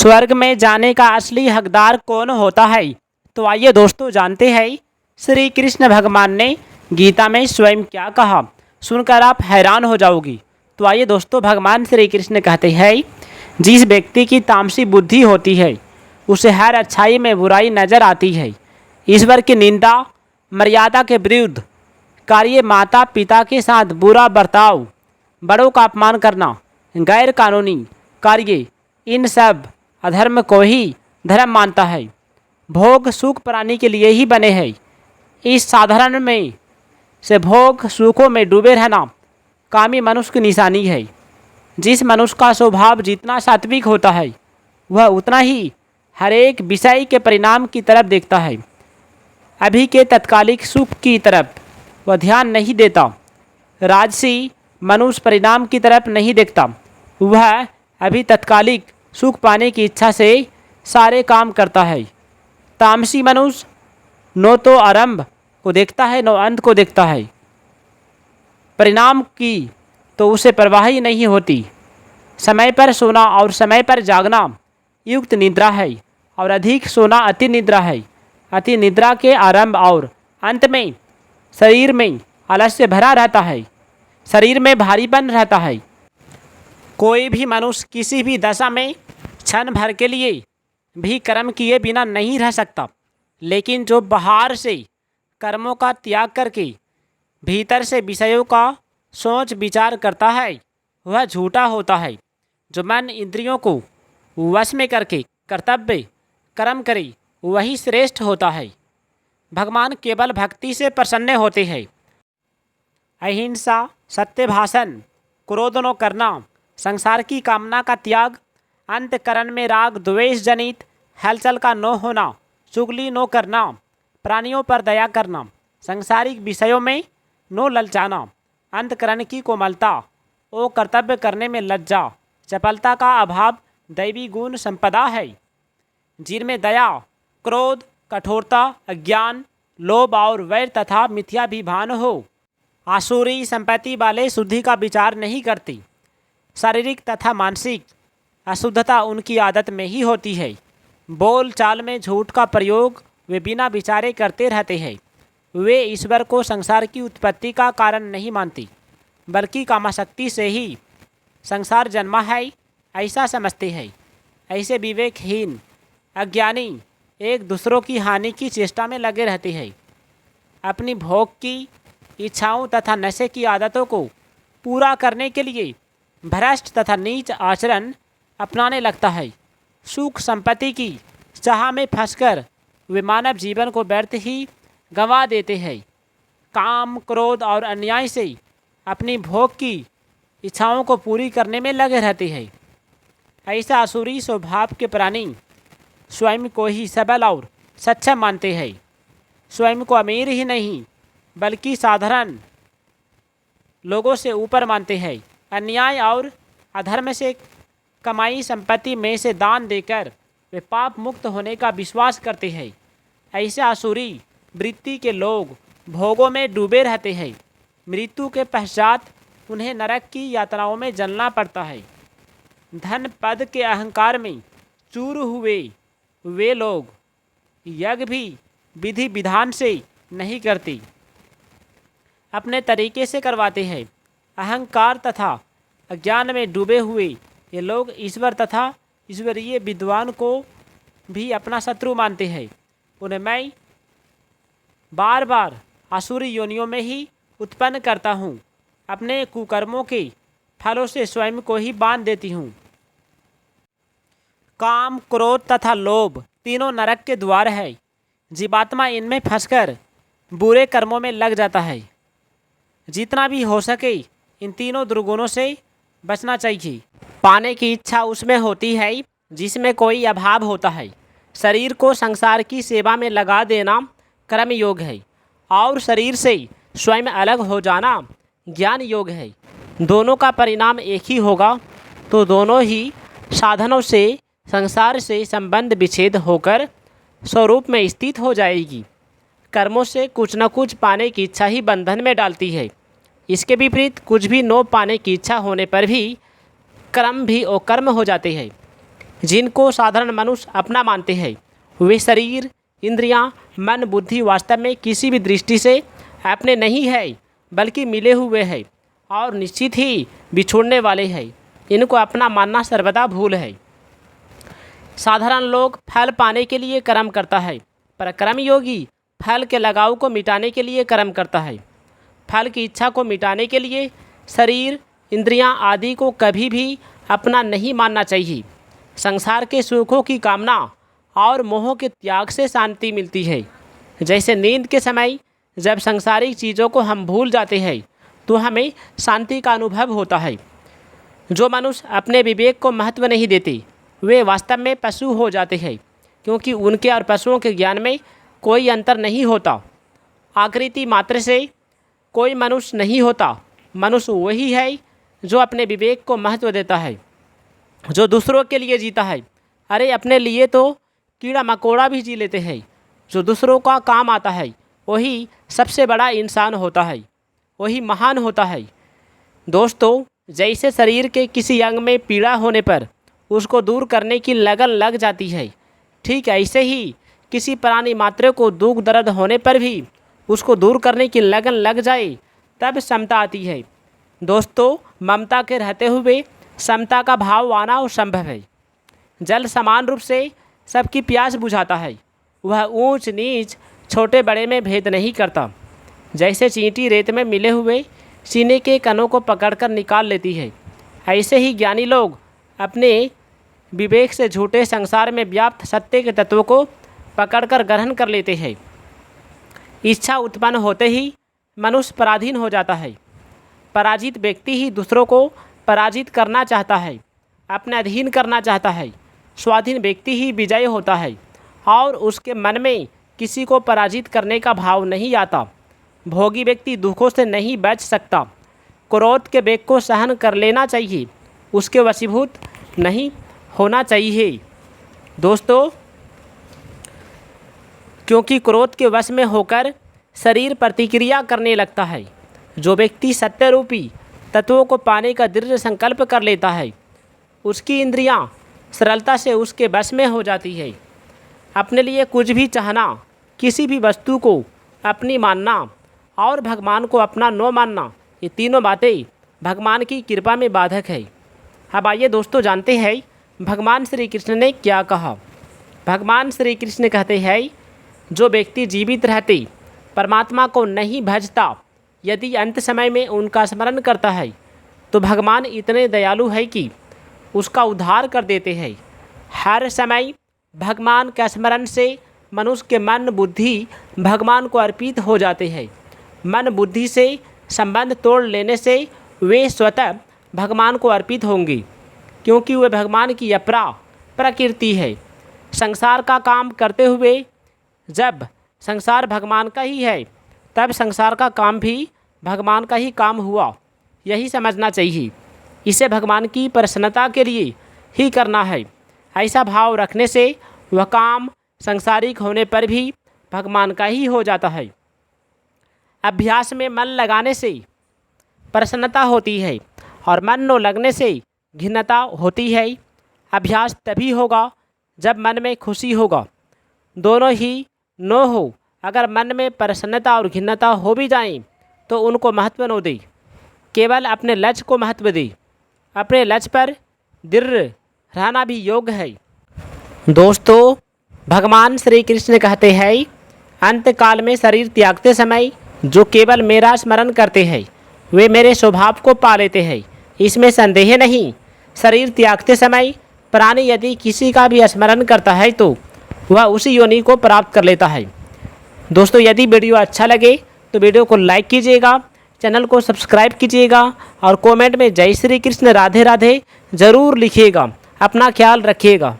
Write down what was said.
स्वर्ग में जाने का असली हकदार कौन होता है? तो आइए दोस्तों जानते हैं श्री कृष्ण भगवान ने गीता में स्वयं क्या कहा। सुनकर आप हैरान हो जाओगी। तो आइए दोस्तों, भगवान श्री कृष्ण कहते हैं, जिस व्यक्ति की तामसी बुद्धि होती है उसे हर अच्छाई में बुराई नजर आती है। ईश्वर की निंदा, मर्यादा के विरुद्ध कार्य, माता पिता के साथ बुरा बर्ताव, बड़ों का अपमान करना, गैर कानूनी कार्य, इन सब अधर्म को ही धर्म मानता है। भोग सुख प्राणी के लिए ही बने हैं। इस साधारण में से भोग सुखों में डूबे रहना कामी मनुष्य की निशानी है। जिस मनुष्य का स्वभाव जितना सात्विक होता है वह उतना ही हर एक विषय के परिणाम की तरफ देखता है। अभी के तत्कालिक सुख की तरफ वह ध्यान नहीं देता। राजसी मनुष्य परिणाम की तरफ नहीं देखता। वह अभी तत्कालिक सुख पाने की इच्छा से सारे काम करता है। तामसी मनुष्य न तो आरंभ को देखता है न अंत को देखता है। परिणाम की तो उसे परवाह ही नहीं होती। समय पर सोना और समय पर जागना युक्त निद्रा है और अधिक सोना अति निद्रा है। अति निद्रा के आरंभ और अंत में शरीर में आलस्य भरा रहता है, शरीर में भारीपन रहता है। कोई भी मनुष्य किसी भी दशा में क्षण भर के लिए भी कर्म किए बिना नहीं रह सकता। लेकिन जो बाहर से कर्मों का त्याग करके भीतर से विषयों का सोच विचार करता है वह झूठा होता है। जो मन इंद्रियों को वश में करके कर्तव्य कर्म करे वही श्रेष्ठ होता है। भगवान केवल भक्ति से प्रसन्न होते हैं। अहिंसा, सत्य भाषण, क्रोध न करना, संसार की कामना का त्याग, अंतकरण में राग द्वेष जनित हलचल का न होना, चुगली न करना, प्राणियों पर दया करना, सांसारिक विषयों में न ललचाना, अंतकरण की कोमलता ओ कर्तव्य करने में लज्जा, चपलता का अभाव दैवी गुण संपदा है। जिनमें दया, क्रोध, कठोरता, अज्ञान, लोभ और वैर तथा मिथ्याभिमान हो। आसुरी संपत्ति वाले शुद्धि का विचार नहीं करती। शारीरिक तथा मानसिक अशुद्धता उनकी आदत में ही होती है। बोल चाल में झूठ का प्रयोग वे बिना विचारे करते रहते हैं। वे ईश्वर को संसार की उत्पत्ति का कारण नहीं मानती, बल्कि कामाशक्ति से ही संसार जन्मा है ऐसा समझते हैं। ऐसे विवेकहीन अज्ञानी एक दूसरों की हानि की चेष्टा में लगे रहते हैं। अपनी भोग की इच्छाओं तथा नशे की आदतों को पूरा करने के लिए भ्रष्ट तथा नीच आचरण अपनाने लगता है। सुख संपत्ति की चाह में फंसकर वे मानव जीवन को व्यर्थ ही गंवा देते हैं। काम, क्रोध और अन्याय से अपनी भोग की इच्छाओं को पूरी करने में लगे रहते हैं। ऐसा आसुरी स्वभाव के प्राणी स्वयं को ही सबल और सक्षम मानते हैं। स्वयं को अमीर ही नहीं बल्कि साधारण लोगों से ऊपर मानते हैं। अन्याय और अधर्म से कमाई संपत्ति में से दान देकर वे पाप मुक्त होने का विश्वास करते हैं। ऐसे आसुरी वृत्ति के लोग भोगों में डूबे रहते हैं। मृत्यु के पश्चात उन्हें नरक की यातनाओं में जलना पड़ता है। धन पद के अहंकार में चूर हुए वे लोग यज्ञ भी विधि विधान से नहीं करते, अपने तरीके से करवाते हैं। अहंकार तथा अज्ञान में डूबे हुए ये लोग ईश्वर तथा ईश्वरीय विद्वान को भी अपना शत्रु मानते हैं। उन्हें मैं बार बार आसुरी योनियों में ही उत्पन्न करता हूँ। अपने कुकर्मों के फलों से स्वयं को ही बांध देती हूँ। काम, क्रोध तथा लोभ तीनों नरक के द्वार है। जीवात्मा इनमें फंसकर बुरे कर्मों में लग जाता है। जितना भी हो सके इन तीनों दुर्गुणों से बचना चाहिए। पाने की इच्छा उसमें होती है जिसमें कोई अभाव होता है। शरीर को संसार की सेवा में लगा देना कर्म योग है और शरीर से स्वयं अलग हो जाना ज्ञान योग है। दोनों का परिणाम एक ही होगा तो दोनों ही साधनों से संसार से संबंध विच्छेद होकर स्वरूप में स्थित हो जाएगी। कर्मों से कुछ न कुछ पाने की इच्छा ही बंधन में डालती है। इसके विपरीत कुछ भी न पाने की इच्छा होने पर भी कर्म भी अकर्म हो जाते हैं। जिनको साधारण मनुष्य अपना मानते हैं, वे शरीर, इंद्रियां, मन, बुद्धि वास्तव में किसी भी दृष्टि से अपने नहीं है, बल्कि मिले हुए हैं और निश्चित ही बिछोड़ने वाले हैं। इनको अपना मानना सर्वदा भूल है। साधारण लोग फल पाने के लिए कर्म करता है, पर कर्मयोगी फल के लगाव को मिटाने के लिए कर्म करता है। फल की इच्छा को मिटाने के लिए शरीर, इंद्रियां आदि को कभी भी अपना नहीं मानना चाहिए। संसार के सुखों की कामना और मोह के त्याग से शांति मिलती है। जैसे नींद के समय जब सांसारिक चीज़ों को हम भूल जाते हैं तो हमें शांति का अनुभव होता है। जो मनुष्य अपने विवेक को महत्व नहीं देते वे वास्तव में पशु हो जाते हैं, क्योंकि उनके और पशुओं के ज्ञान में कोई अंतर नहीं होता। आकृति मात्र से कोई मनुष्य नहीं होता। मनुष्य वही है जो अपने विवेक को महत्व देता है, जो दूसरों के लिए जीता है। अरे अपने लिए तो कीड़ा मकोड़ा भी जी लेते हैं। जो दूसरों का काम आता है वही सबसे बड़ा इंसान होता है, वही महान होता है। दोस्तों, जैसे शरीर के किसी अंग में पीड़ा होने पर उसको दूर करने की लगन लग जाती है, ठीक ऐसे ही किसी प्राणी मात्र को दुख दर्द होने पर भी उसको दूर करने की लगन लग जाए तब समता आती है। दोस्तों, ममता के रहते हुए समता का भाव आना असंभव है। जल समान रूप से सबकी प्यास बुझाता है। वह ऊंच नीच, छोटे बड़े में भेद नहीं करता। जैसे चींटी रेत में मिले हुए सीने के कणों को पकड़कर निकाल लेती है, ऐसे ही ज्ञानी लोग अपने विवेक से झूठे संसार में व्याप्त सत्य के तत्वों को पकड़कर ग्रहण कर लेते हैं। इच्छा उत्पन्न होते ही मनुष्य पराधीन हो जाता है। पराजित व्यक्ति ही दूसरों को पराजित करना चाहता है, अपने अधीन करना चाहता है। स्वाधीन व्यक्ति ही विजय होता है और उसके मन में किसी को पराजित करने का भाव नहीं आता। भोगी व्यक्ति दुखों से नहीं बच सकता। क्रोध के वेग को सहन कर लेना चाहिए, उसके वशीभूत नहीं होना चाहिए। दोस्तों, क्योंकि क्रोध के वश में होकर शरीर प्रतिक्रिया करने लगता है। जो व्यक्ति सत्य रूपी तत्वों को पाने का दृढ़ संकल्प कर लेता है, उसकी इंद्रियां सरलता से उसके वश में हो जाती है। अपने लिए कुछ भी चाहना, किसी भी वस्तु को अपनी मानना और भगवान को अपना न मानना, ये तीनों बातें भगवान की कृपा में बाधक है। अब आइए दोस्तों जानते हैं भगवान श्री कृष्ण ने क्या कहा। भगवान श्री कृष्ण कहते हैं, जो व्यक्ति जीवित रहते परमात्मा को नहीं भजता, यदि अंत समय में उनका स्मरण करता है तो भगवान इतने दयालु है कि उसका उद्धार कर देते हैं। हर समय भगवान के स्मरण से मनुष्य के मन बुद्धि भगवान को अर्पित हो जाते हैं। मन बुद्धि से संबंध तोड़ लेने से वे स्वतः भगवान को अर्पित होंगे, क्योंकि वे भगवान की अपरा प्रकृति है। संसार का काम करते हुए जब संसार भगवान का ही है, तब संसार का काम भी भगवान का ही काम हुआ, यही समझना चाहिए। इसे भगवान की प्रसन्नता के लिए ही करना है। ऐसा भाव रखने से वह काम सांसारिक होने पर भी भगवान का ही हो जाता है। अभ्यास में मन लगाने से प्रसन्नता होती है और मन न लगने से घिन्नता होती है। अभ्यास तभी होगा जब मन में खुशी होगा। दोनों ही न हो। अगर मन में प्रसन्नता और घिन्नता हो भी जाएं तो उनको महत्व न दे, केवल अपने लक्ष्य को महत्व दे। अपने लक्ष्य पर दृढ़ रहना भी योग्य है। दोस्तों, भगवान श्री कृष्ण कहते हैं, अंत काल में शरीर त्यागते समय जो केवल मेरा स्मरण करते हैं वे मेरे स्वभाव को पा लेते हैं, इसमें संदेह नहीं। शरीर त्यागते समय प्राणी यदि किसी का भी स्मरण करता है तो वह उसी योनि को प्राप्त कर लेता है। दोस्तों, यदि वीडियो अच्छा लगे तो वीडियो को लाइक कीजिएगा, चैनल को सब्सक्राइब कीजिएगा और कमेंट में जय श्री कृष्ण राधे राधे ज़रूर लिखिएगा। अपना ख्याल रखिएगा।